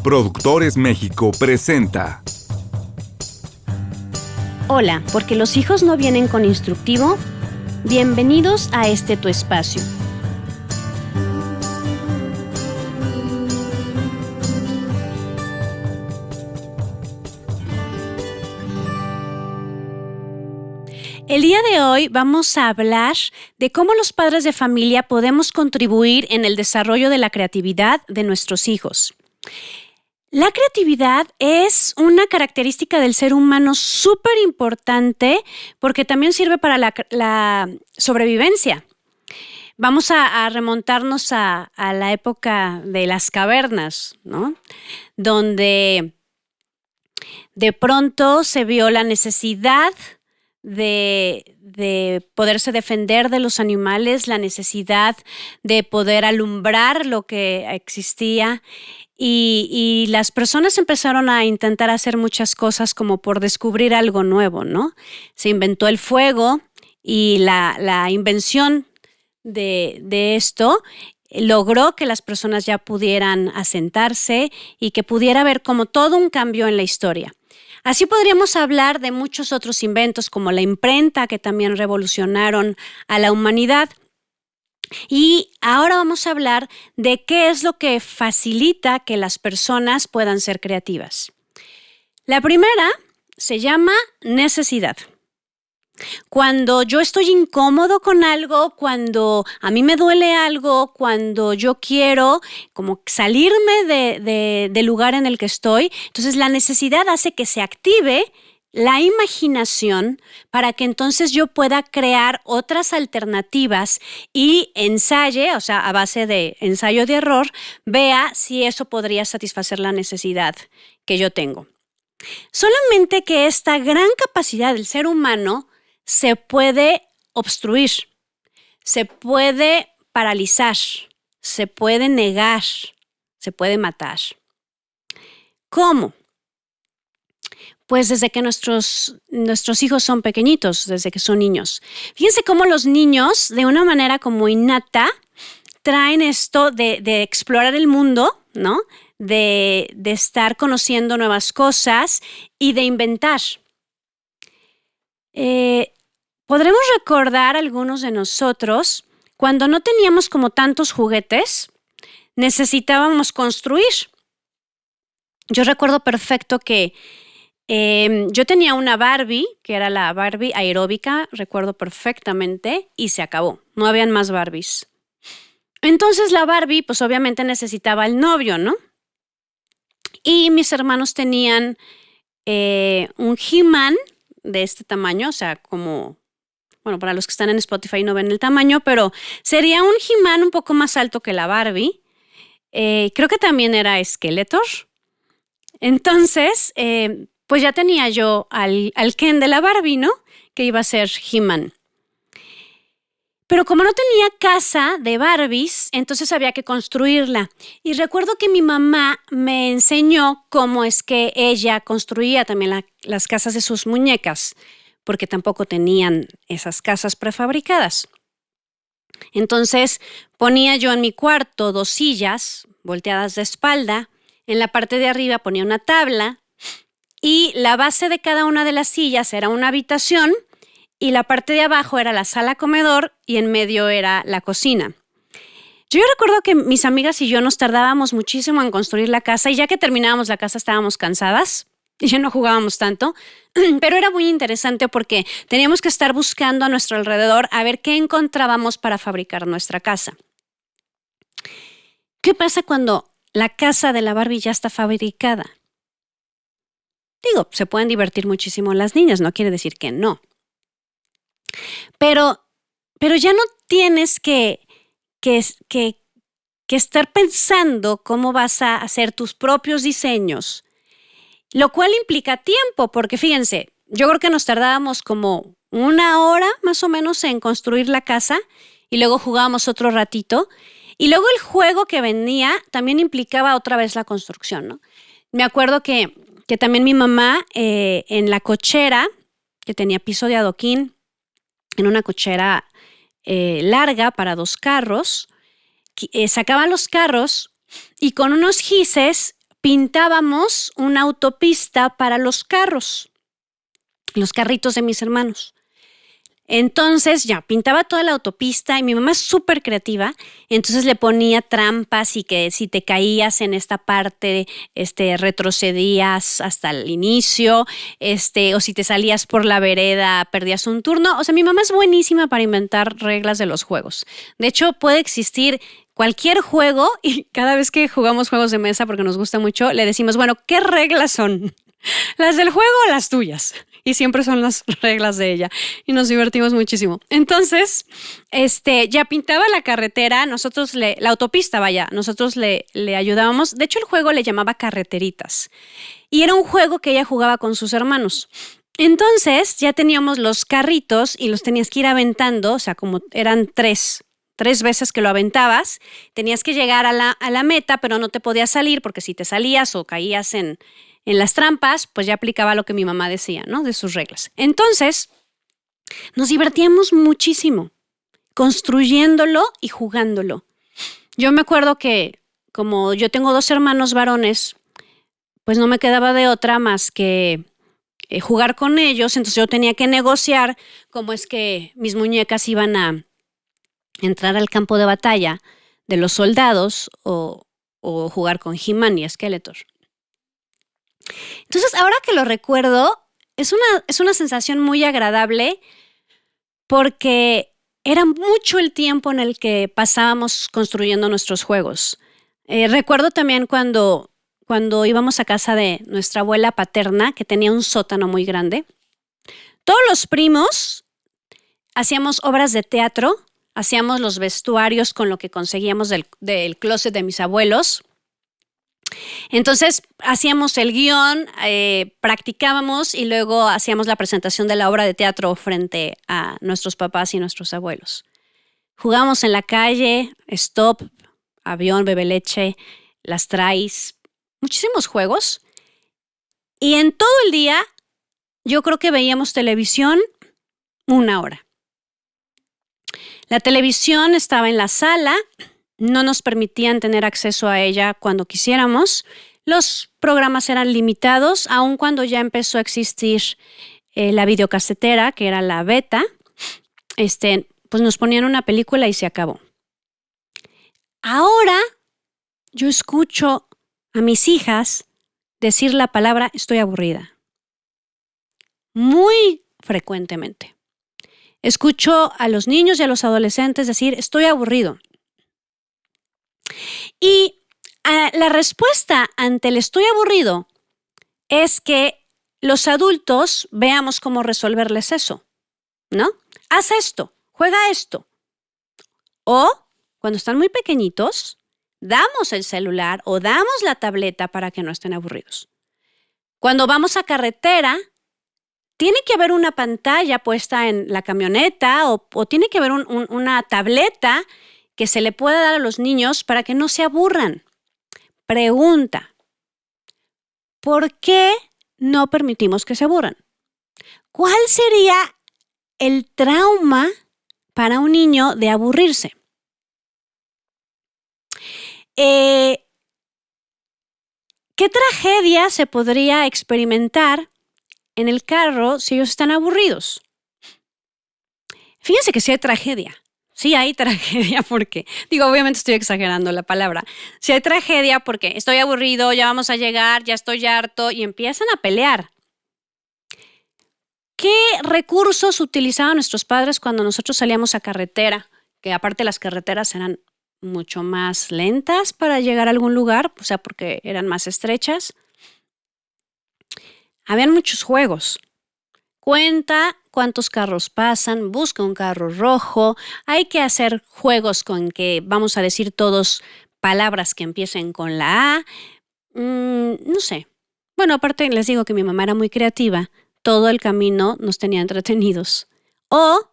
Productores México presenta. Hola, porque los hijos no vienen con instructivo. Bienvenidos a este tu espacio. El día de hoy vamos a hablar de cómo los padres de familia podemos contribuir en el desarrollo de la creatividad de nuestros hijos. La creatividad es una característica del ser humano súper importante porque también sirve para la sobrevivencia. Vamos a remontarnos a la época de las cavernas, ¿no? Donde de pronto se vio la necesidad de poderse defender de los animales, la necesidad de poder alumbrar lo que existía y las personas empezaron a intentar hacer muchas cosas como por descubrir algo nuevo, ¿no? Se inventó el fuego y la invención de esto logró que las personas ya pudieran asentarse y que pudiera haber como todo un cambio en la historia. Así podríamos hablar de muchos otros inventos como la imprenta, que también revolucionaron a la humanidad. Y ahora vamos a hablar de qué es lo que facilita que las personas puedan ser creativas. La primera se llama necesidad. Cuando yo estoy incómodo con algo, cuando a mí me duele algo, cuando yo quiero como salirme del lugar en el que estoy, entonces la necesidad hace que se active la imaginación para que entonces yo pueda crear otras alternativas y ensaye, o sea, a base de ensayo de error, vea si eso podría satisfacer la necesidad que yo tengo. Solamente que esta gran capacidad del ser humano se puede obstruir, se puede paralizar, se puede negar, se puede matar. ¿Cómo? Pues desde que nuestros hijos son pequeñitos, desde que son niños. Fíjense cómo los niños, de una manera como innata, traen esto de explorar el mundo, ¿no? De estar conociendo nuevas cosas y de inventar. Podremos recordar algunos de nosotros cuando no teníamos como tantos juguetes, necesitábamos construir. Yo recuerdo perfecto que yo tenía una Barbie, que era la Barbie aeróbica, recuerdo perfectamente, y se acabó. No habían más Barbies. Entonces la Barbie, pues obviamente necesitaba el novio, ¿no? Y mis hermanos tenían un He-Man de este tamaño, o sea, como, bueno, para los que están en Spotify no ven el tamaño, pero sería un He-Man un poco más alto que la Barbie. Creo que también era Skeletor. Entonces, pues ya tenía yo al Ken de la Barbie, ¿no? Que iba a ser He-Man. Pero como no tenía casa de Barbies, entonces había que construirla. Y recuerdo que mi mamá me enseñó cómo es que ella construía también las casas de sus muñecas, porque tampoco tenían esas casas prefabricadas. Entonces ponía yo en mi cuarto 2 sillas volteadas de espalda. En la parte de arriba ponía una tabla y la base de cada una de las sillas era una habitación. Y la parte de abajo era la sala comedor y en medio era la cocina. Yo recuerdo que mis amigas y yo nos tardábamos muchísimo en construir la casa y ya que terminábamos la casa estábamos cansadas y ya no jugábamos tanto, pero era muy interesante porque teníamos que estar buscando a nuestro alrededor a ver qué encontrábamos para fabricar nuestra casa. ¿Qué pasa cuando la casa de la Barbie ya está fabricada? Digo, se pueden divertir muchísimo las niñas, no quiere decir que no. Pero ya no tienes que estar pensando cómo vas a hacer tus propios diseños, lo cual implica tiempo, porque fíjense, yo creo que nos tardábamos como 1 hora más o menos en construir la casa y luego jugábamos otro ratito y luego el juego que venía también implicaba otra vez la construcción, ¿no? Me acuerdo que también mi mamá en la cochera, que tenía piso de adoquín, en una cochera larga para 2 carros, sacaba los carros y con unos gises pintábamos una autopista para los carros, los carritos de mis hermanos. Entonces ya pintaba toda la autopista y mi mamá es súper creativa, entonces le ponía trampas y que si te caías en esta parte, retrocedías hasta el inicio, o si te salías por la vereda perdías un turno. O sea, mi mamá es buenísima para inventar reglas de los juegos. De hecho, puede existir cualquier juego y cada vez que jugamos juegos de mesa, porque nos gusta mucho, le decimos, bueno, ¿qué reglas son? ¿Las del juego o las tuyas? Y siempre son las reglas de ella y nos divertimos muchísimo. Entonces, ya pintaba la carretera, la autopista, vaya, nosotros le ayudábamos. De hecho, el juego le llamaba Carreteritas y era un juego que ella jugaba con sus hermanos. Entonces, ya teníamos los carritos y los tenías que ir aventando, o sea, como eran tres veces que lo aventabas, tenías que llegar a la meta, pero no te podías salir porque si te salías o caías en las trampas, pues ya aplicaba lo que mi mamá decía, ¿no? De sus reglas. Entonces, nos divertíamos muchísimo construyéndolo y jugándolo. Yo me acuerdo que como yo tengo 2 hermanos varones, pues no me quedaba de otra más que jugar con ellos. Entonces yo tenía que negociar cómo es que mis muñecas iban a entrar al campo de batalla de los soldados o jugar con He-Man y Skeletor. Entonces, ahora que lo recuerdo, es una sensación muy agradable porque era mucho el tiempo en el que pasábamos construyendo nuestros juegos. Recuerdo también cuando íbamos a casa de nuestra abuela paterna, que tenía un sótano muy grande. Todos los primos hacíamos obras de teatro, hacíamos los vestuarios con lo que conseguíamos del closet de mis abuelos. Entonces hacíamos el guión, practicábamos y luego hacíamos la presentación de la obra de teatro frente a nuestros papás y nuestros abuelos. Jugábamos en la calle, stop, avión, bebe leche, las traes, muchísimos juegos. Y en todo el día yo creo que veíamos televisión 1 hora. La televisión estaba en la sala. No nos permitían tener acceso a ella cuando quisiéramos. Los programas eran limitados, aun cuando ya empezó a existir la videocasetera, que era la beta. Pues nos ponían una película y se acabó. Ahora yo escucho a mis hijas decir la palabra estoy aburrida. Muy frecuentemente. Escucho a los niños y a los adolescentes decir estoy aburrido. Y la respuesta ante el estoy aburrido es que los adultos veamos cómo resolverles eso, ¿no? Haz esto, juega esto. O cuando están muy pequeñitos, damos el celular o damos la tableta para que no estén aburridos. Cuando vamos a carretera, tiene que haber una pantalla puesta en la camioneta o tiene que haber una tableta que se le pueda dar a los niños para que no se aburran. Pregunta, ¿por qué no permitimos que se aburran? ¿Cuál sería el trauma para un niño de aburrirse? ¿Qué tragedia se podría experimentar en el carro si ellos están aburridos? Fíjense que sí hay tragedia. Sí hay tragedia porque, obviamente estoy exagerando la palabra. Sí hay tragedia porque estoy aburrido, ya vamos a llegar, ya estoy harto y empiezan a pelear. ¿Qué recursos utilizaban nuestros padres cuando nosotros salíamos a carretera? Que aparte las carreteras eran mucho más lentas para llegar a algún lugar, o sea, porque eran más estrechas. Habían muchos juegos. Cuenta cuántos carros pasan, busca un carro rojo. Hay que hacer juegos con que vamos a decir todos palabras que empiecen con la A. No sé. Bueno, aparte les digo que mi mamá era muy creativa. Todo el camino nos tenía entretenidos. O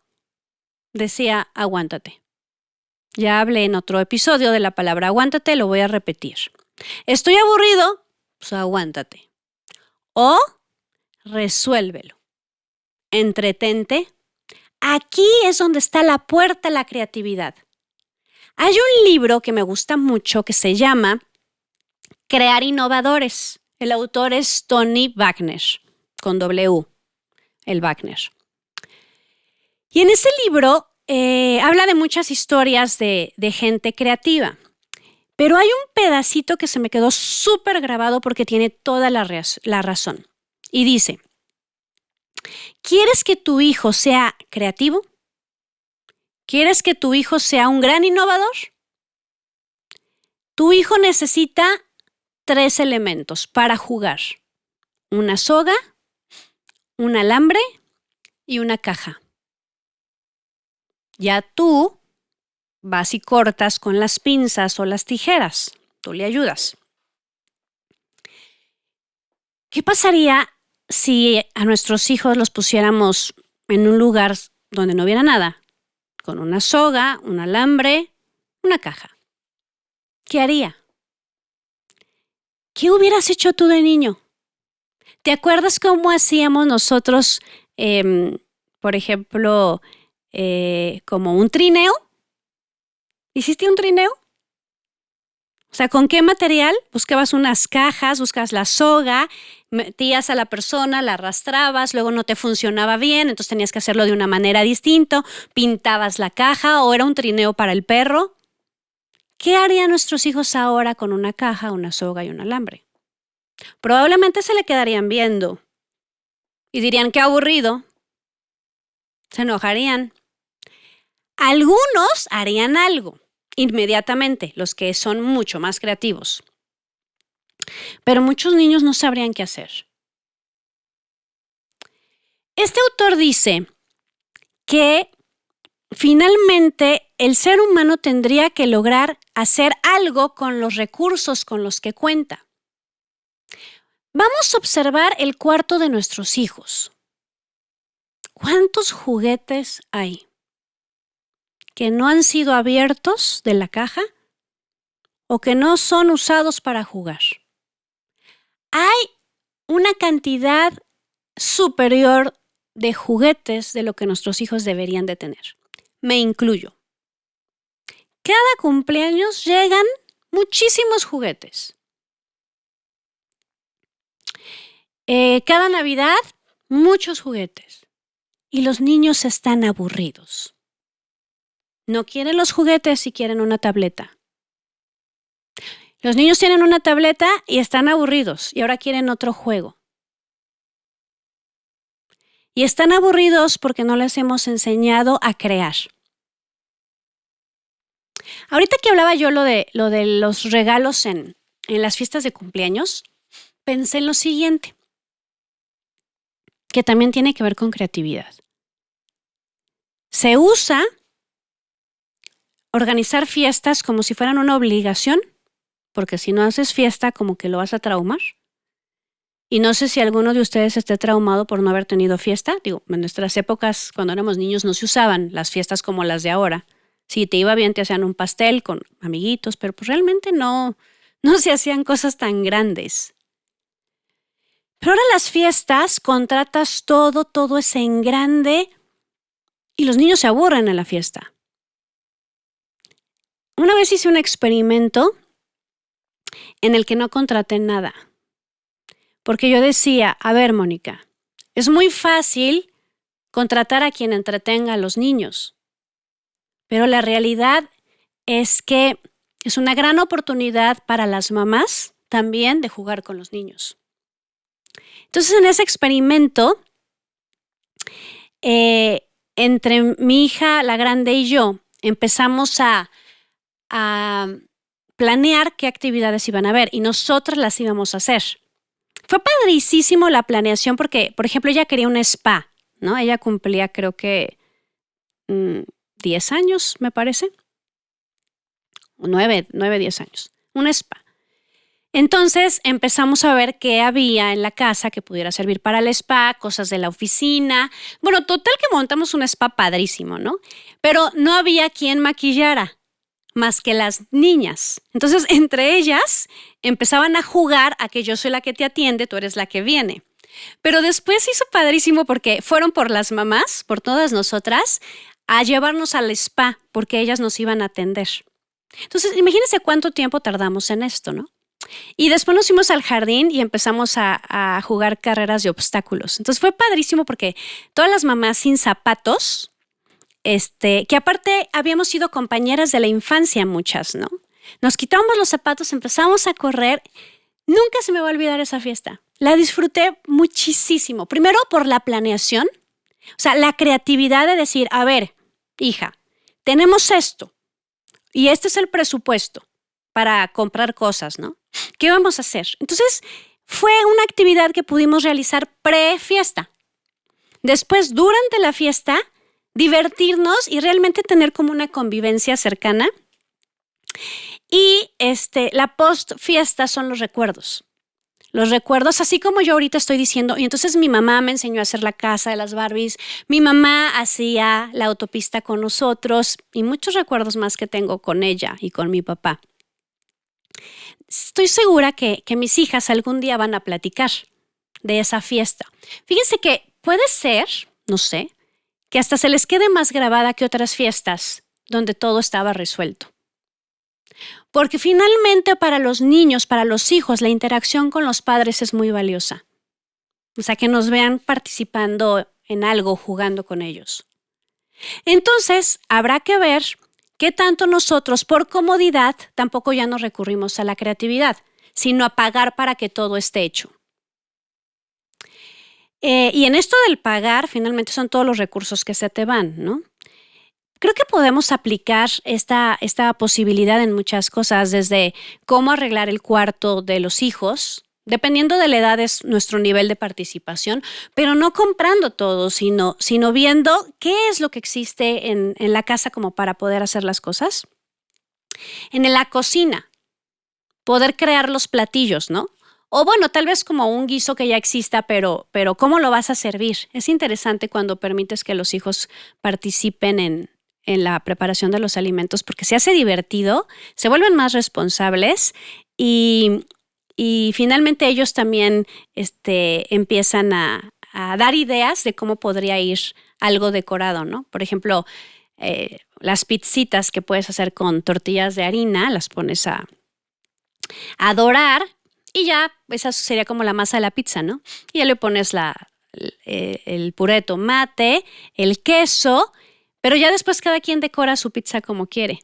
decía, aguántate. Ya hablé en otro episodio de la palabra aguántate, lo voy a repetir. Estoy aburrido, pues aguántate. O resuélvelo. Entretente. Aquí es donde está la puerta a la creatividad. Hay un libro que me gusta mucho que se llama Crear innovadores. El autor es Tony Wagner, con W, el Wagner. Y en ese libro habla de muchas historias de gente creativa. Pero hay un pedacito que se me quedó súper grabado porque tiene toda la razón. Y dice, ¿quieres que tu hijo sea creativo? ¿Quieres que tu hijo sea un gran innovador? Tu hijo necesita 3 elementos para jugar. Una soga, un alambre y una caja. Ya tú vas y cortas con las pinzas o las tijeras. Tú le ayudas. ¿Qué pasaría si a nuestros hijos los pusiéramos en un lugar donde no hubiera nada? Con una soga, un alambre, una caja. ¿Qué haría? ¿Qué hubieras hecho tú de niño? ¿Te acuerdas cómo hacíamos nosotros, por ejemplo, como un trineo? ¿Hiciste un trineo? O sea, ¿con qué material? Buscabas unas cajas, buscabas la soga, metías a la persona, la arrastrabas, luego no te funcionaba bien, entonces tenías que hacerlo de una manera distinta, pintabas la caja o era un trineo para el perro. ¿Qué harían nuestros hijos ahora con una caja, una soga y un alambre? Probablemente se le quedarían viendo y dirían, qué aburrido. Se enojarían. Algunos harían algo inmediatamente, los que son mucho más creativos. Pero muchos niños no sabrían qué hacer. Este autor dice que finalmente el ser humano tendría que lograr hacer algo con los recursos con los que cuenta. Vamos a observar el cuarto de nuestros hijos. ¿Cuántos juguetes hay que no han sido abiertos de la caja o que no son usados para jugar? Hay una cantidad superior de juguetes de lo que nuestros hijos deberían de tener. Me incluyo. Cada cumpleaños llegan muchísimos juguetes. Cada Navidad, muchos juguetes. Y los niños están aburridos. No quieren los juguetes y quieren una tableta. Los niños tienen una tableta y están aburridos y ahora quieren otro juego. Y están aburridos porque no les hemos enseñado a crear. Ahorita que hablaba yo lo de los regalos en las fiestas de cumpleaños, pensé en lo siguiente, que también tiene que ver con creatividad. Se usa organizar fiestas como si fueran una obligación, porque si no haces fiesta como que lo vas a traumar. Y no sé si alguno de ustedes esté traumado por no haber tenido fiesta. Digo, en nuestras épocas, cuando éramos niños, no se usaban las fiestas como las de ahora. Si te iba bien, te hacían un pastel con amiguitos, pero pues realmente no se hacían cosas tan grandes. Pero ahora las fiestas, contratas todo es en grande y los niños se aburren en la fiesta. Una vez hice un experimento en el que no contraté nada. Porque yo decía, a ver, Mónica, es muy fácil contratar a quien entretenga a los niños. Pero la realidad es que es una gran oportunidad para las mamás también de jugar con los niños. Entonces, en ese experimento, entre mi hija, la grande, y yo, empezamos a planear qué actividades iban a haber y nosotras las íbamos a hacer. Fue padricísimo la planeación porque, por ejemplo, ella quería un spa, ¿no? Ella cumplía, creo que 10 años, me parece. 9, 10 años. Un spa. Entonces empezamos a ver qué había en la casa que pudiera servir para el spa, cosas de la oficina. Bueno, total que montamos un spa padrísimo, ¿no? Pero no había quien maquillara más que las niñas. Entonces, entre ellas empezaban a jugar a que yo soy la que te atiende, tú eres la que viene. Pero después hizo padrísimo porque fueron por las mamás, por todas nosotras, a llevarnos al spa porque ellas nos iban a atender. Entonces, imagínense cuánto tiempo tardamos en esto, ¿no? Y después nos fuimos al jardín y empezamos a jugar carreras de obstáculos. Entonces fue padrísimo porque todas las mamás sin zapatos, que aparte habíamos sido compañeras de la infancia muchas, ¿no? Nos quitamos los zapatos, empezamos a correr. Nunca se me va a olvidar esa fiesta. La disfruté muchísimo. Primero por la planeación, o sea, la creatividad de decir, a ver, hija, tenemos esto y este es el presupuesto para comprar cosas, ¿no? ¿Qué vamos a hacer? Entonces, fue una actividad que pudimos realizar pre-fiesta. Después, durante la fiesta, divertirnos y realmente tener como una convivencia cercana. Y la post-fiesta son los recuerdos. Los recuerdos, así como yo ahorita estoy diciendo, y entonces mi mamá me enseñó a hacer la casa de las Barbies, mi mamá hacía la autopista con nosotros y muchos recuerdos más que tengo con ella y con mi papá. Estoy segura que mis hijas algún día van a platicar de esa fiesta. Fíjense que puede ser, no sé, que hasta se les quede más grabada que otras fiestas donde todo estaba resuelto. Porque finalmente para los niños, para los hijos, la interacción con los padres es muy valiosa. O sea, que nos vean participando en algo, jugando con ellos. Entonces, habrá que ver qué tanto nosotros, por comodidad, tampoco ya no recurrimos a la creatividad, sino a pagar para que todo esté hecho. Y en esto del pagar, finalmente son todos los recursos que se te van, ¿no? Creo que podemos aplicar esta posibilidad en muchas cosas, desde cómo arreglar el cuarto de los hijos, dependiendo de la edad es nuestro nivel de participación, pero no comprando todo, sino viendo qué es lo que existe en la casa como para poder hacer las cosas. En la cocina, poder crear los platillos, ¿no? O bueno, tal vez como un guiso que ya exista, pero ¿cómo lo vas a servir? Es interesante cuando permites que los hijos participen en la preparación de los alimentos porque se hace divertido, se vuelven más responsables y finalmente ellos también empiezan a dar ideas de cómo podría ir algo decorado, ¿no? Por ejemplo, las pizzitas que puedes hacer con tortillas de harina, las pones a dorar y ya esa sería como la masa de la pizza, ¿no? Y ya le pones el puré de tomate, el queso, pero ya después cada quien decora su pizza como quiere.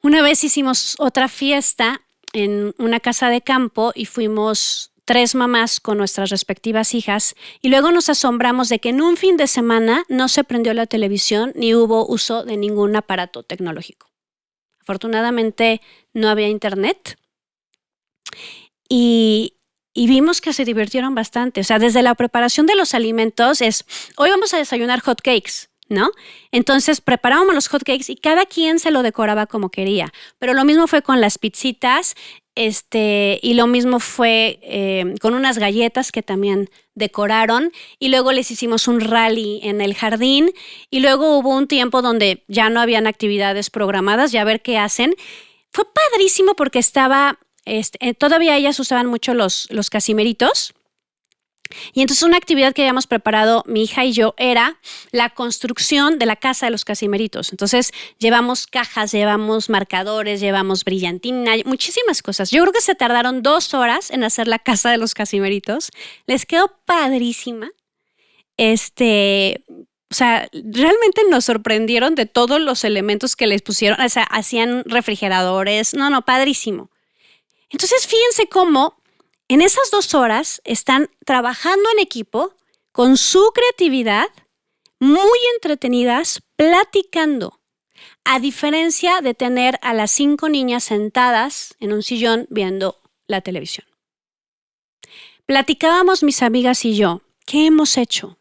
Una vez hicimos otra fiesta en una casa de campo y fuimos 3 mamás con nuestras respectivas hijas y luego nos asombramos de que en un fin de semana no se prendió la televisión ni hubo uso de ningún aparato tecnológico. Afortunadamente no había internet y vimos que se divirtieron bastante. O sea, desde la preparación de los alimentos hoy vamos a desayunar hot cakes, ¿no? Entonces preparábamos los hot cakes y cada quien se lo decoraba como quería. Pero lo mismo fue con las pizzitas, y lo mismo fue con unas galletas que también decoraron y luego les hicimos un rally en el jardín y luego hubo un tiempo donde ya no habían actividades programadas, ya a ver qué hacen. Fue padrísimo porque todavía ellas usaban mucho los casimiritos. Y entonces una actividad que habíamos preparado mi hija y yo era la construcción de la casa de los casimeritos. Entonces llevamos cajas, llevamos marcadores, llevamos brillantina, muchísimas cosas. Yo creo que se tardaron 2 horas en hacer la casa de los casimeritos. Les quedó padrísima. O sea, realmente nos sorprendieron de todos los elementos que les pusieron. O sea, hacían refrigeradores. No, padrísimo. Entonces fíjense cómo en esas 2 horas están trabajando en equipo con su creatividad, muy entretenidas, platicando, a diferencia de tener a las 5 niñas sentadas en un sillón viendo la televisión. Platicábamos mis amigas y yo, ¿qué hemos hecho?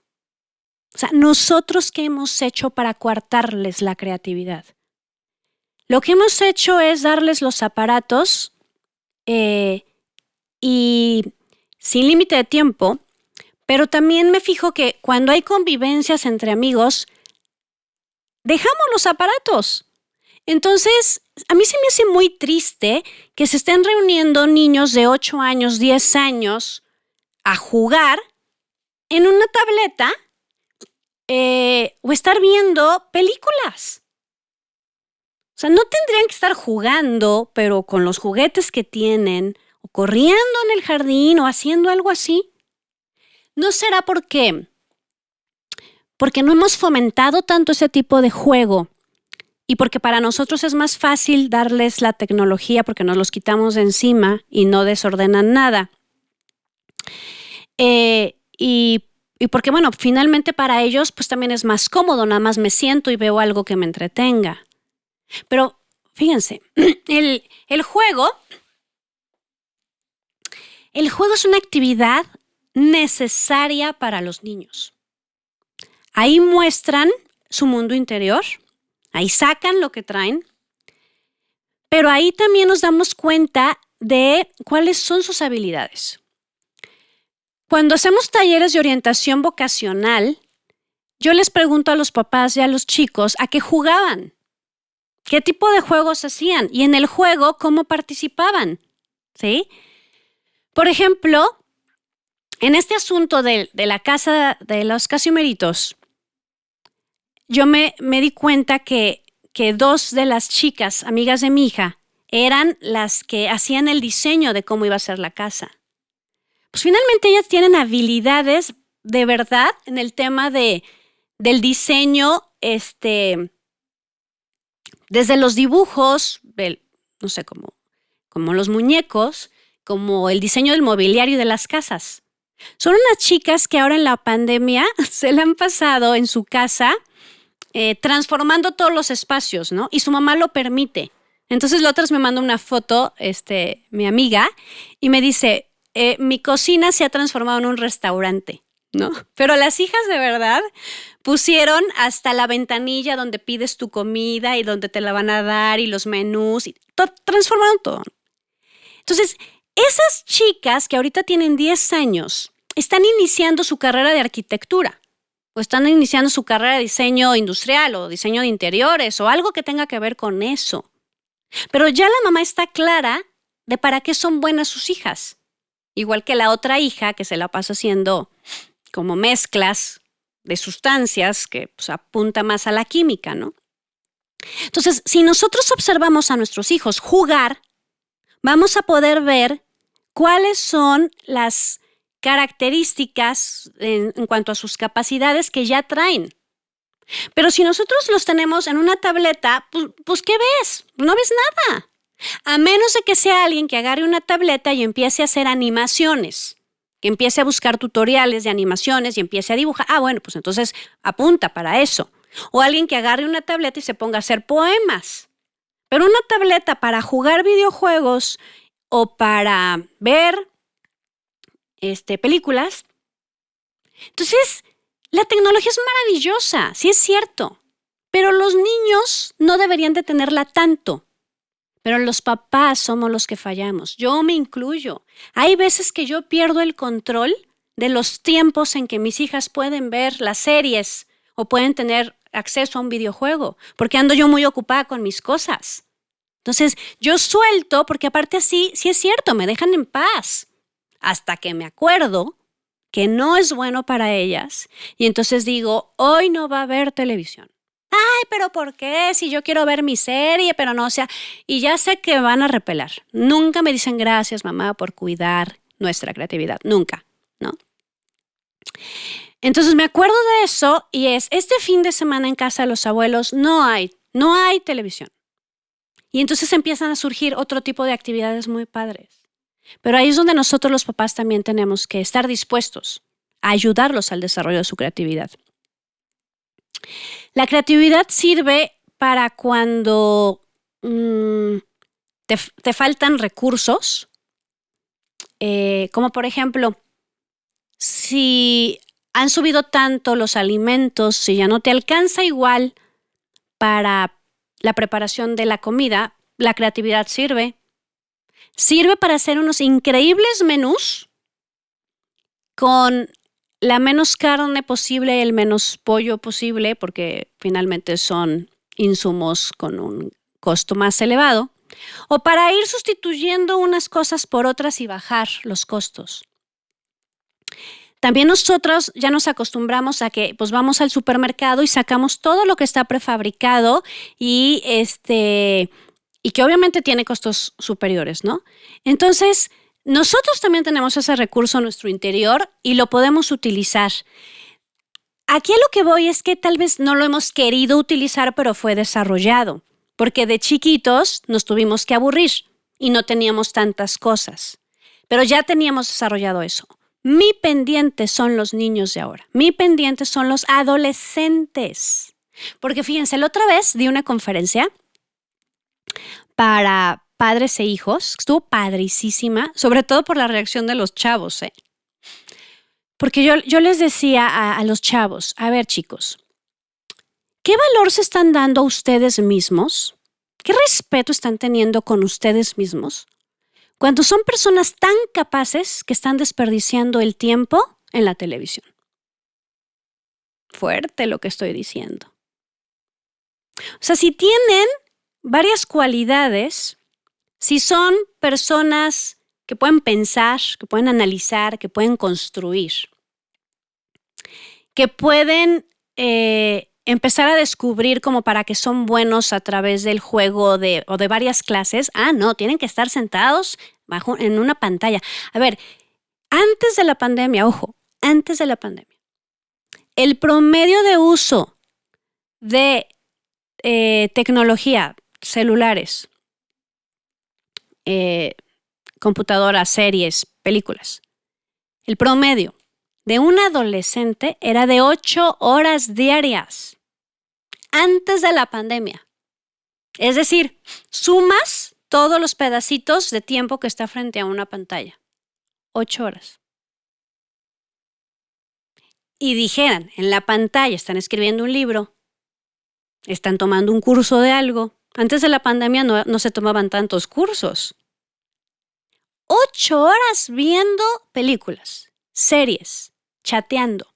O sea, nosotros qué hemos hecho para coartarles la creatividad. Lo que hemos hecho es darles los aparatos y sin límite de tiempo, pero también me fijo que cuando hay convivencias entre amigos, dejamos los aparatos. Entonces, a mí se me hace muy triste que se estén reuniendo niños de 8 años, 10 años a jugar en una tableta o estar viendo películas. O sea, no tendrían que estar jugando, pero con los juguetes que tienen, o corriendo en el jardín o haciendo algo así. ¿No será porque no hemos fomentado tanto ese tipo de juego y porque para nosotros es más fácil darles la tecnología porque nos los quitamos de encima y no desordenan nada? Y porque, bueno, finalmente para ellos pues también es más cómodo, nada más me siento y veo algo que me entretenga. Pero fíjense, el juego es una actividad necesaria para los niños. Ahí muestran su mundo interior, ahí sacan lo que traen, pero ahí también nos damos cuenta de cuáles son sus habilidades. Cuando hacemos talleres de orientación vocacional, yo les pregunto a los papás y a los chicos a qué jugaban, qué tipo de juegos hacían y en el juego cómo participaban, ¿sí? Por ejemplo, en este asunto de la casa de los Casimiritos, yo me di cuenta que dos de las chicas, amigas de mi hija, eran las que hacían el diseño de cómo iba a ser la casa. Pues finalmente ellas tienen habilidades de verdad en el tema del diseño, desde los dibujos, no sé, como los muñecos, como el diseño del mobiliario de las casas. Son unas chicas que ahora en la pandemia se la han pasado en su casa transformando todos los espacios, ¿no? Y su mamá lo permite. Entonces la otra vez me manda una foto, mi amiga, y me dice, mi cocina se ha transformado en un restaurante, ¿no? Pero las hijas de verdad pusieron hasta la ventanilla donde pides tu comida y donde te la van a dar y los menús, y transformaron todo. Entonces, esas chicas que ahorita tienen 10 años están iniciando su carrera de arquitectura o están iniciando su carrera de diseño industrial o diseño de interiores o algo que tenga que ver con eso. Pero ya la mamá está clara de para qué son buenas sus hijas. Igual que la otra hija que se la pasa haciendo como mezclas de sustancias que pues, apunta más a la química, ¿no? Entonces, si nosotros observamos a nuestros hijos jugar, vamos a poder ver cuáles son las características en cuanto a sus capacidades que ya traen. Pero si nosotros los tenemos en una tableta, pues ¿qué ves? No ves nada. A menos de que sea alguien que agarre una tableta y empiece a hacer animaciones, que empiece a buscar tutoriales de animaciones y empiece a dibujar. Bueno, pues entonces apunta para eso. O alguien que agarre una tableta y se ponga a hacer poemas. Pero una tableta para jugar videojuegos o para ver películas. Entonces, la tecnología es maravillosa, sí es cierto. Pero los niños no deberían de tenerla tanto. Pero los papás somos los que fallamos. Yo me incluyo. Hay veces que yo pierdo el control de los tiempos en que mis hijas pueden ver las series o pueden tener acceso a un videojuego, porque ando yo muy ocupada con mis cosas. Entonces, yo suelto, porque aparte así, sí es cierto, me dejan en paz, hasta que me acuerdo que no es bueno para ellas. Y entonces digo, hoy no va a haber televisión. Ay, pero ¿por qué? Si yo quiero ver mi serie, pero no, o sea, y ya sé que van a repelar. Nunca me dicen gracias, mamá, por cuidar nuestra creatividad. Nunca, ¿no? Entonces me acuerdo de eso y este fin de semana en casa de los abuelos no hay televisión. Y entonces empiezan a surgir otro tipo de actividades muy padres. Pero ahí es donde nosotros los papás también tenemos que estar dispuestos a ayudarlos al desarrollo de su creatividad. La creatividad sirve para cuando te faltan recursos, como por ejemplo, si han subido tanto los alimentos, si ya no te alcanza igual para la preparación de la comida, la creatividad sirve. Sirve para hacer unos increíbles menús con la menos carne posible, el menos pollo posible, porque finalmente son insumos con un costo más elevado, o para ir sustituyendo unas cosas por otras y bajar los costos. También nosotros ya nos acostumbramos a que pues vamos al supermercado y sacamos todo lo que está prefabricado y que obviamente tiene costos superiores, ¿no? Entonces, nosotros también tenemos ese recurso en nuestro interior y lo podemos utilizar. Aquí a lo que voy es que tal vez no lo hemos querido utilizar, pero fue desarrollado, porque de chiquitos nos tuvimos que aburrir y no teníamos tantas cosas, pero ya teníamos desarrollado eso. Mi pendiente son los niños de ahora, mi pendiente son los adolescentes, porque fíjense, la otra vez di una conferencia para padres e hijos, estuvo padricísima, sobre todo por la reacción de los chavos, Porque yo les decía a los chavos, a ver chicos, ¿qué valor se están dando a ustedes mismos? ¿Qué respeto están teniendo con ustedes mismos? Cuando son personas tan capaces que están desperdiciando el tiempo en la televisión. Fuerte lo que estoy diciendo. O sea, si tienen varias cualidades, si son personas que pueden pensar, que pueden analizar, que pueden construir, que pueden empezar a descubrir como para que son buenos a través del juego o de varias clases. No, tienen que estar sentados en una pantalla. A ver, antes de la pandemia, antes de la pandemia, el promedio de uso de tecnología, celulares, computadoras, series, películas, el promedio de un adolescente era de 8 horas diarias antes de la pandemia. Es decir, sumas todos los pedacitos de tiempo que está frente a una pantalla. 8 horas. Y dijeran, en la pantalla están escribiendo un libro, están tomando un curso de algo. Antes de la pandemia no se tomaban tantos cursos. 8 horas viendo películas, series, chateando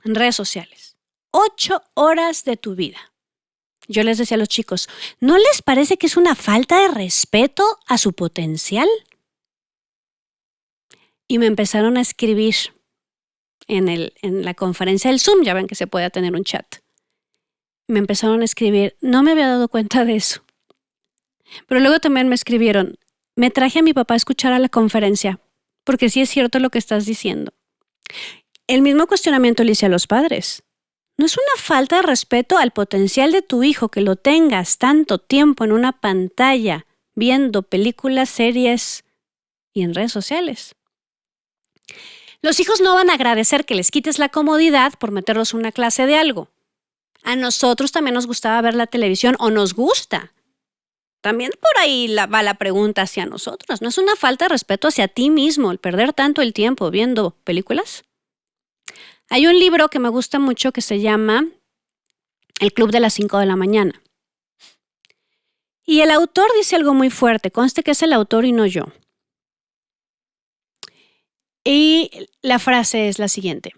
en redes sociales. 8 horas de tu vida. Yo les decía a los chicos, ¿no les parece que es una falta de respeto a su potencial? Y me empezaron a escribir en la conferencia del Zoom, ya ven que se puede tener un chat. Me empezaron a escribir, no me había dado cuenta de eso. Pero luego también me escribieron, me traje a mi papá a escuchar a la conferencia, porque sí es cierto lo que estás diciendo. El mismo cuestionamiento le hice a los padres. ¿No es una falta de respeto al potencial de tu hijo que lo tengas tanto tiempo en una pantalla viendo películas, series y en redes sociales? Los hijos no van a agradecer que les quites la comodidad por meterlos en una clase de algo. A nosotros también nos gustaba ver la televisión o nos gusta. También por ahí va la pregunta hacia nosotros. ¿No es una falta de respeto hacia ti mismo el perder tanto el tiempo viendo películas? Hay un libro que me gusta mucho que se llama El Club de las 5 de la mañana. Y el autor dice algo muy fuerte. Conste que es el autor y no yo. Y la frase es la siguiente.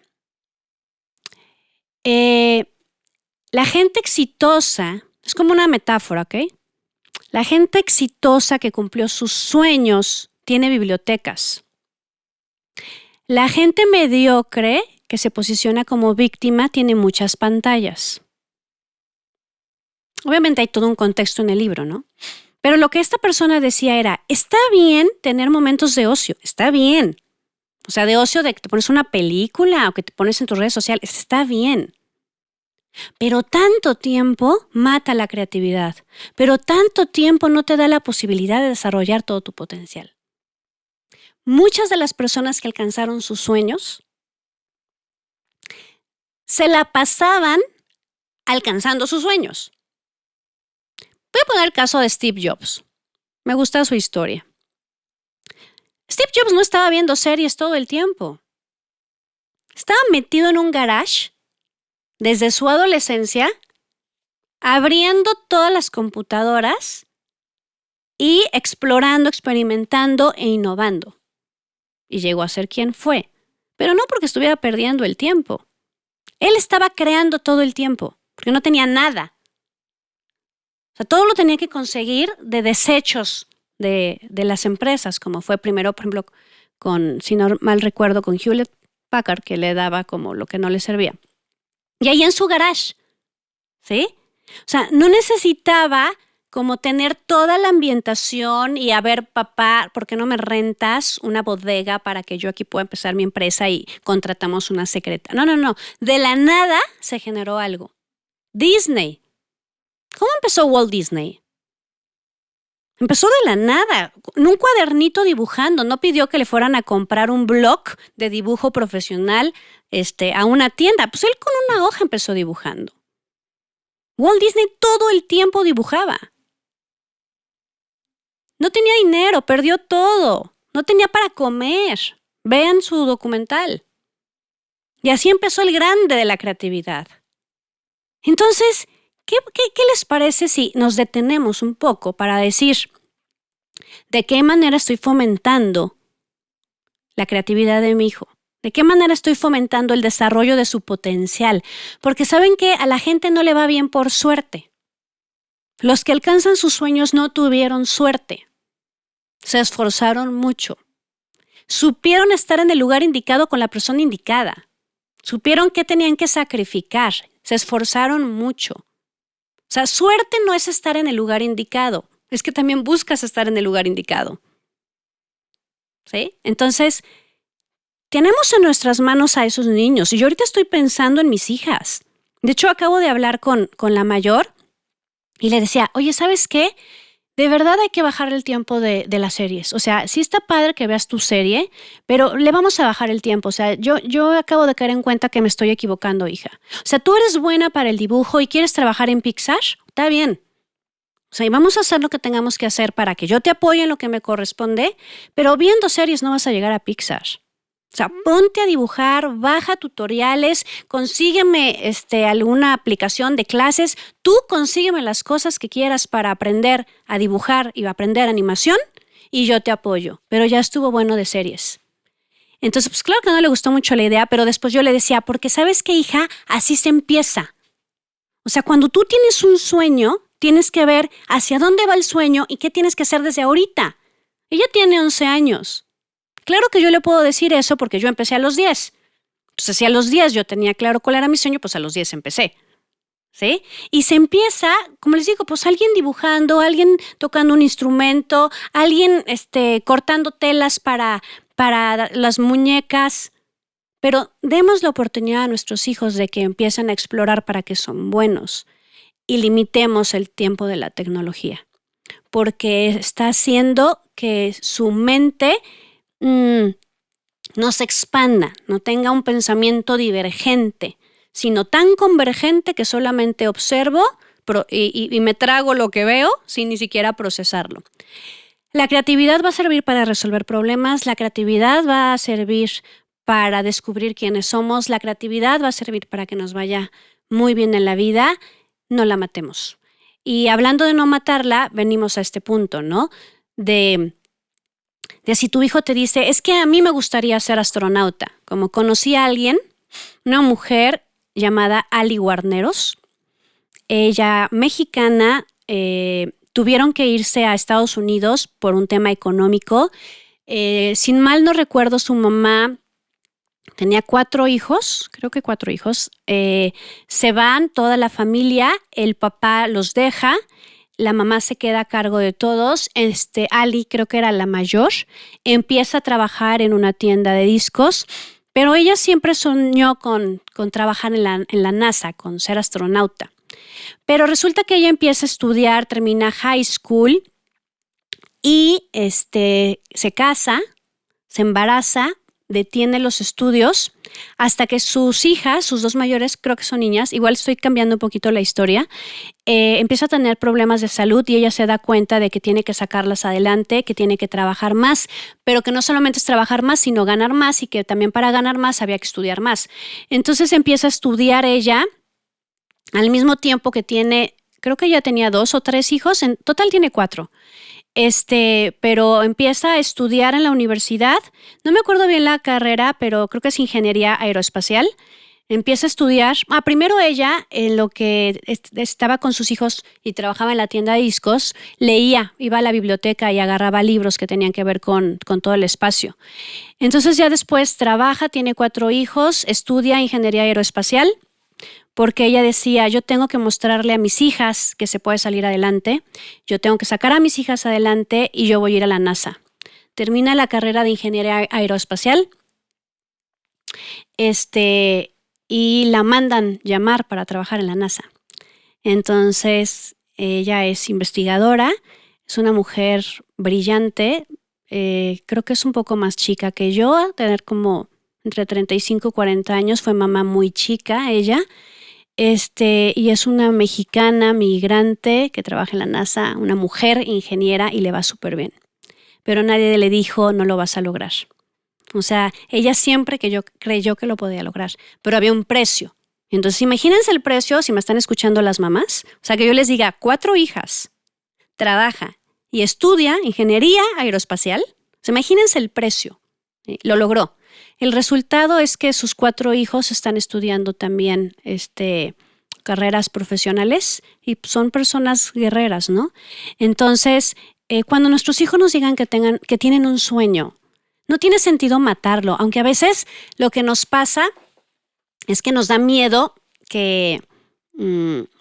La gente exitosa, es como una metáfora, ¿ok? La gente exitosa que cumplió sus sueños tiene bibliotecas. La gente mediocre que se posiciona como víctima tiene muchas pantallas. Obviamente hay todo un contexto en el libro, ¿no? Pero lo que esta persona decía era, está bien tener momentos de ocio, está bien. O sea, de ocio de que te pones una película o que te pones en tus redes sociales, está bien. Pero tanto tiempo mata la creatividad. Pero tanto tiempo no te da la posibilidad de desarrollar todo tu potencial. Muchas de las personas que alcanzaron sus sueños se la pasaban alcanzando sus sueños. Voy a poner el caso de Steve Jobs. Me gusta su historia. Steve Jobs no estaba viendo series todo el tiempo. Estaba metido en un garage desde su adolescencia, abriendo todas las computadoras y explorando, experimentando e innovando. Y llegó a ser quien fue. Pero no porque estuviera perdiendo el tiempo. Él estaba creando todo el tiempo, porque no tenía nada. O sea, todo lo tenía que conseguir de desechos de las empresas, como fue primero, por ejemplo, si no mal recuerdo, con Hewlett Packard, que le daba como lo que no le servía. Y ahí en su garage, ¿sí? O sea, no necesitaba como tener toda la ambientación y a ver, papá, ¿por qué no me rentas una bodega para que yo aquí pueda empezar mi empresa y contratamos una secretaria? No. De la nada se generó algo. Disney. ¿Cómo empezó Walt Disney? Empezó de la nada, en un cuadernito dibujando. No pidió que le fueran a comprar un blog de dibujo profesional a una tienda. Pues él con una hoja empezó dibujando. Walt Disney todo el tiempo dibujaba. No tenía dinero, perdió todo. No tenía para comer. Vean su documental. Y así empezó el grande de la creatividad. Entonces, ¿qué les parece si nos detenemos un poco para decir de qué manera estoy fomentando la creatividad de mi hijo? ¿De qué manera estoy fomentando el desarrollo de su potencial? Porque saben que a la gente no le va bien por suerte. Los que alcanzan sus sueños no tuvieron suerte. Se esforzaron mucho. Supieron estar en el lugar indicado con la persona indicada. Supieron qué tenían que sacrificar. Se esforzaron mucho. O sea, suerte no es estar en el lugar indicado. Es que también buscas estar en el lugar indicado. ¿Sí? Entonces, tenemos en nuestras manos a esos niños. Y yo ahorita estoy pensando en mis hijas. De hecho, acabo de hablar con la mayor y le decía, oye, ¿sabes qué? De verdad hay que bajar el tiempo de las series. O sea, sí está padre que veas tu serie, pero le vamos a bajar el tiempo. O sea, yo acabo de caer en cuenta que me estoy equivocando, hija. O sea, tú eres buena para el dibujo y quieres trabajar en Pixar, está bien. O sea, y vamos a hacer lo que tengamos que hacer para que yo te apoye en lo que me corresponde, pero viendo series no vas a llegar a Pixar. O sea, ponte a dibujar, baja tutoriales, consígueme alguna aplicación de clases. Tú consígueme las cosas que quieras para aprender a dibujar y aprender animación y yo te apoyo. Pero ya estuvo bueno de series. Entonces, pues claro que no le gustó mucho la idea, pero después yo le decía, porque ¿sabes qué, hija? Así se empieza. O sea, cuando tú tienes un sueño, tienes que ver hacia dónde va el sueño y qué tienes que hacer desde ahorita. Ella tiene 11 años. Claro que yo le puedo decir eso porque yo empecé a los 10. Entonces, si a los 10 yo tenía claro cuál era mi sueño, pues a los 10 empecé. ¿Sí? Y se empieza, como les digo, pues alguien dibujando, alguien tocando un instrumento, alguien cortando telas para las muñecas. Pero demos la oportunidad a nuestros hijos de que empiecen a explorar para qué son buenos y limitemos el tiempo de la tecnología. Porque está haciendo que su mente no se expanda, no tenga un pensamiento divergente, sino tan convergente que solamente observo y me trago lo que veo sin ni siquiera procesarlo. La creatividad va a servir para resolver problemas, la creatividad va a servir para descubrir quiénes somos, la creatividad va a servir para que nos vaya muy bien en la vida, no la matemos. Y hablando de no matarla, venimos a este punto, ¿no? De si tu hijo te dice, es que a mí me gustaría ser astronauta. Como conocí a alguien, una mujer llamada Ali Guarneros, ella mexicana, tuvieron que irse a Estados Unidos por un tema económico. Sin mal no recuerdo, su mamá tenía 4 hijos, creo que 4 hijos. Se van toda la familia, el papá los deja. La mamá se queda a cargo de todos. Ali, creo que era la mayor, empieza a trabajar en una tienda de discos, pero ella siempre soñó con trabajar en la NASA, con ser astronauta. Pero resulta que ella empieza a estudiar, termina high school y se casa, se embaraza, detiene los estudios hasta que sus hijas, sus 2 mayores, creo que son niñas, igual estoy cambiando un poquito la historia, empieza a tener problemas de salud y ella se da cuenta de que tiene que sacarlas adelante, que tiene que trabajar más, pero que no solamente es trabajar más, sino ganar más y que también para ganar más había que estudiar más. Entonces empieza a estudiar ella al mismo tiempo que tiene, creo que ya tenía 2 o 3 hijos, en total tiene 4. Pero empieza a estudiar en la universidad. No me acuerdo bien la carrera, pero creo que es ingeniería aeroespacial. Empieza a estudiar. Primero ella, en lo que estaba con sus hijos y trabajaba en la tienda de discos, leía, iba a la biblioteca y agarraba libros que tenían que ver con todo el espacio. Entonces ya después trabaja, tiene 4 hijos, estudia ingeniería aeroespacial porque ella decía, yo tengo que mostrarle a mis hijas que se puede salir adelante, yo tengo que sacar a mis hijas adelante y yo voy a ir a la NASA. Termina la carrera de ingeniería aeroespacial y la mandan llamar para trabajar en la NASA. Entonces, ella es investigadora, es una mujer brillante, creo que es un poco más chica que yo, tener como entre 35 y 40 años, fue mamá muy chica ella, y es una mexicana migrante que trabaja en la NASA, una mujer ingeniera y le va súper bien. Pero nadie le dijo, no lo vas a lograr. O sea, ella siempre creyó que lo podía lograr, pero había un precio. Entonces, imagínense el precio, si me están escuchando las mamás, o sea, que yo les diga, 4 hijas, trabaja y estudia ingeniería aeroespacial. O sea, imagínense el precio. Lo logró. El resultado es que sus 4 hijos están estudiando también carreras profesionales y son personas guerreras, ¿no? Entonces, cuando nuestros hijos nos digan que tienen un sueño, no tiene sentido matarlo, aunque a veces lo que nos pasa es que nos da miedo que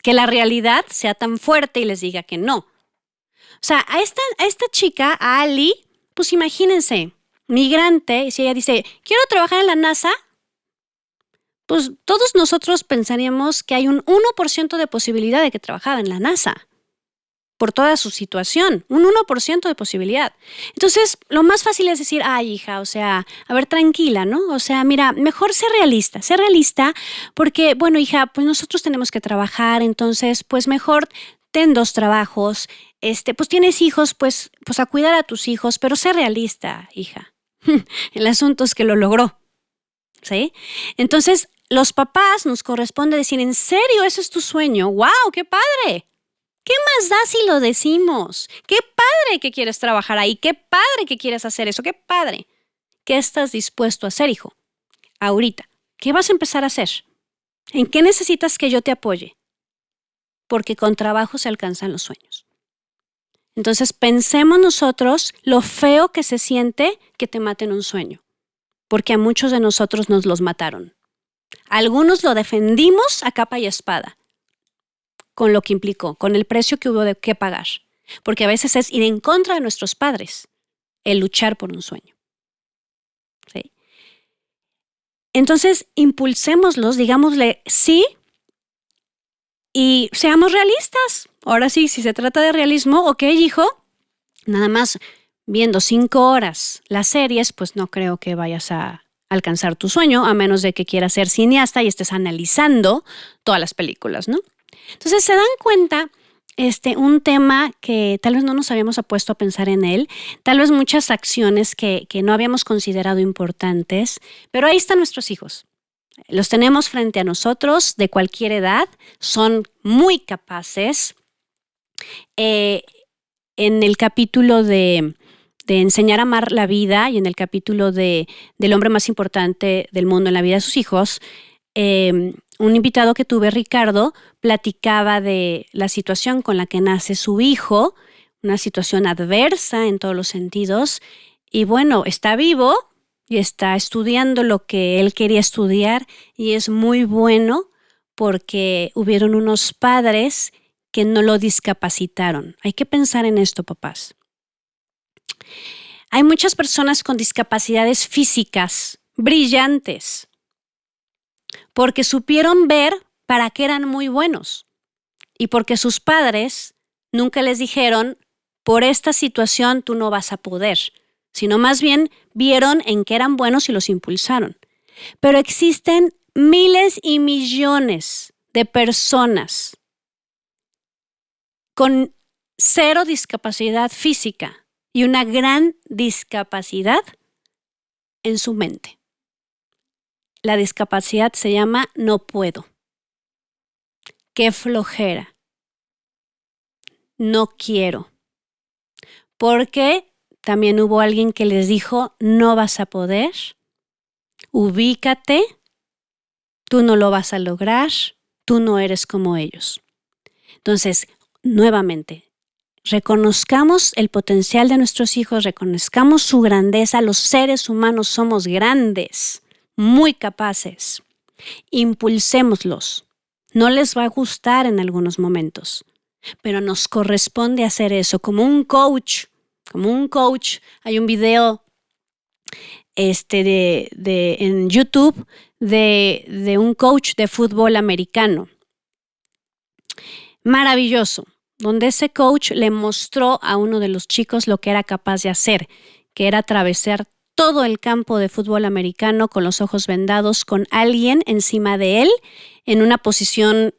la realidad sea tan fuerte y les diga que no. O sea, a esta chica, a Ali, pues imagínense, migrante, si ella dice, quiero trabajar en la NASA, pues todos nosotros pensaríamos que hay un 1% de posibilidad de que trabajara en la NASA. Por toda su situación, un 1% de posibilidad. Entonces, lo más fácil es decir, ay, hija, o sea, a ver, tranquila, ¿no? O sea, mira, mejor ser realista porque, bueno, hija, pues nosotros tenemos que trabajar, entonces, pues mejor ten 2 trabajos, pues tienes hijos, pues a cuidar a tus hijos, pero sé realista, hija. El asunto es que lo logró, ¿sí? Entonces, los papás nos corresponde decir, ¿en serio ese es tu sueño? ¡Wow, qué padre! ¿Qué más da si lo decimos? ¡Qué padre que quieres trabajar ahí! ¡Qué padre que quieres hacer eso! ¡Qué padre! ¿Qué estás dispuesto a hacer, hijo? Ahorita, ¿qué vas a empezar a hacer? ¿En qué necesitas que yo te apoye? Porque con trabajo se alcanzan los sueños. Entonces, pensemos nosotros lo feo que se siente que te maten un sueño. Porque a muchos de nosotros nos los mataron. Algunos lo defendimos a capa y espada. Con lo que implicó, con el precio que hubo de que pagar. Porque a veces es ir en contra de nuestros padres, el luchar por un sueño. ¿Sí? Entonces, impulsémoslos, digámosle sí y seamos realistas. Ahora sí, si se trata de realismo, ok, hijo, nada más viendo 5 horas las series, pues no creo que vayas a alcanzar tu sueño, a menos de que quieras ser cineasta y estés analizando todas las películas, ¿no? Entonces, se dan cuenta, un tema que tal vez no nos habíamos puesto a pensar en él, tal vez muchas acciones que no habíamos considerado importantes, pero ahí están nuestros hijos. Los tenemos frente a nosotros de cualquier edad, son muy capaces. En el capítulo de enseñar a amar la vida y en el capítulo del hombre más importante del mundo en la vida de sus hijos, un invitado que tuve, Ricardo, platicaba de la situación con la que nace su hijo, una situación adversa en todos los sentidos, y bueno, está vivo y está estudiando lo que él quería estudiar y es muy bueno porque hubieron unos padres que no lo discapacitaron. Hay que pensar en esto, papás. Hay muchas personas con discapacidades físicas brillantes, porque supieron ver para qué eran muy buenos y porque sus padres nunca les dijeron, por esta situación tú no vas a poder, sino más bien vieron en qué eran buenos y los impulsaron. Pero existen miles y millones de personas con 0 discapacidad física y una gran discapacidad en su mente. La discapacidad se llama no puedo. Qué flojera. No quiero. Porque también hubo alguien que les dijo, no vas a poder, ubícate, tú no lo vas a lograr, tú no eres como ellos. Entonces, nuevamente, reconozcamos el potencial de nuestros hijos, reconozcamos su grandeza. Los seres humanos somos grandes, muy capaces. Impulsémoslos. No les va a gustar en algunos momentos, pero nos corresponde hacer eso como un coach. Hay un video en YouTube de un coach de fútbol americano. Maravilloso, donde ese coach le mostró a uno de los chicos lo que era capaz de hacer, que era atravesar todo el campo de fútbol americano con los ojos vendados, con alguien encima de él en una posición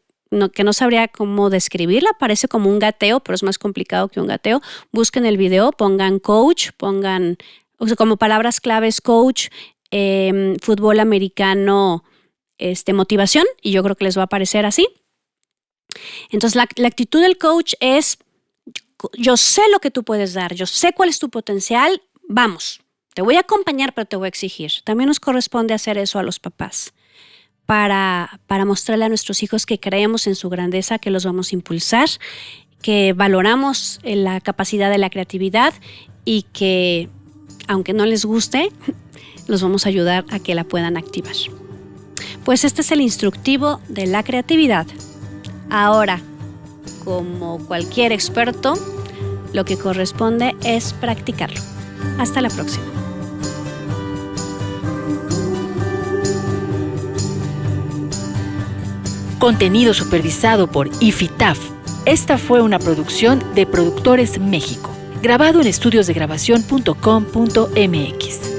que no sabría cómo describirla, parece como un gateo, pero es más complicado que un gateo. Busquen el video, pongan coach, pongan como palabras claves coach, fútbol americano, motivación, y yo creo que les va a aparecer así. Entonces la actitud del coach es: yo sé lo que tú puedes dar, yo sé cuál es tu potencial, vamos, te voy a acompañar, pero te voy a exigir. También nos corresponde hacer eso a los papás para mostrarle a nuestros hijos que creemos en su grandeza, que los vamos a impulsar, que valoramos la capacidad de la creatividad y que, aunque no les guste, los vamos a ayudar a que la puedan activar. Pues este es el instructivo de la creatividad. Ahora, como cualquier experto, lo que corresponde es practicarlo. Hasta la próxima. Contenido supervisado por IFITAF. Esta fue una producción de Productores México, grabado en estudiosdegrabación.com.mx.